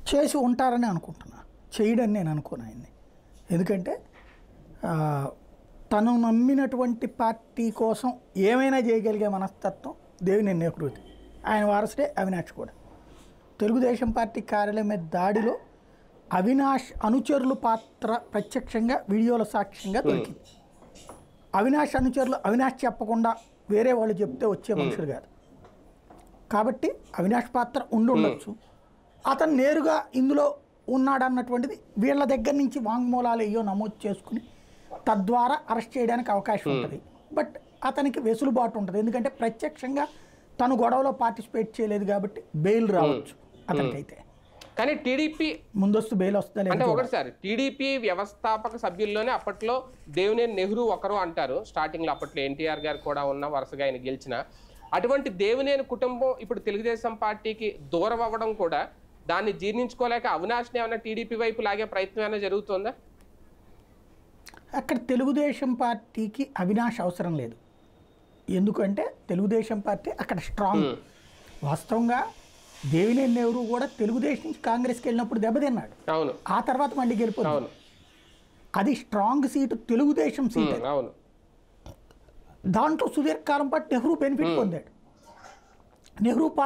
చేసి ఉంటారని అనుకుంటున్నా. చేయడని నేను అనుకోను ఆయన్ని. ఎందుకంటే తను నమ్మినటువంటి పార్టీ కోసం ఏమైనా చేయగలిగే మనస్తత్వం దేవినేని నెహ్రూది. ఆయన వారసుడే అవినాష్ కూడా. తెలుగుదేశం పార్టీ కార్యాలయం మీద దాడిలో అవినాష్ అనుచరుల పాత్ర ప్రత్యక్షంగా వీడియోల సాక్ష్యంగా దొరికింది. అవినాష్ అనుచరులు అవినాష్ చెప్పకుండా వేరే వాళ్ళు చెప్తే వచ్చే మనుషులు కాదు. కాబట్టి అవినాష్ పాత్ర ఉండొచ్చు. అతను నేరుగా ఇందులో ఉన్నాడన్నటువంటిది వీళ్ళ దగ్గర నుంచి వాంగ్మూలాలు అయ్యో నమోదు చేసుకుని తద్వారా అరెస్ట్ చేయడానికి అవకాశం ఉంటుంది. బట్ అతనికి వెసులుబాటు ఉంటుంది. ఎందుకంటే ప్రత్యక్షంగా తను గొడవలో పార్టిసిపేట్ చేయలేదు కాబట్టి బెయిల్ రావచ్చు అతనికైతే. కానీ టీడీపీ ముందస్తు బెయిల్ వస్తుందా అంటే ఒకటిసారి టీడీపీ వ్యవస్థాపక సభ్యుల్లోనే అప్పట్లో దేవినేని నెహ్రూ ఒకరు అంటారు. స్టార్టింగ్లో అప్పట్లో ఎన్టీఆర్ గారు కూడా ఉన్న వరుసగా ఆయన గెలిచిన అటువంటి దేవినేని కుటుంబం ఇప్పుడు తెలుగుదేశం పార్టీకి దూరం అవ్వడం కూడా దాన్ని జీర్ణించుకోలేక అవినాష్ని ఏమైనా టీడీపీ వైపు లాగే ప్రయత్నం ఏమైనా జరుగుతుందా? అక్కడ తెలుగుదేశం పార్టీకి అవినాష్ అవసరం లేదు. ఎందుకంటే తెలుగుదేశం పార్టీ అక్కడ స్ట్రాంగ్. వాస్తవంగా దేవినేని నెహ్రూ కూడా తెలుగుదేశం నుంచి కాంగ్రెస్కి వెళ్ళినప్పుడు దెబ్బతిన్నాడు. అవును. ఆ తర్వాత మళ్ళీ గెలిపోయింది. అది స్ట్రాంగ్ సీటు, తెలుగుదేశం సీటు. అవును. దాంట్లో సుదీర్ఘకాలం పాటు నెహ్రూ బెనిఫిట్ పొందాడు. నెహ్రూ పార్టీ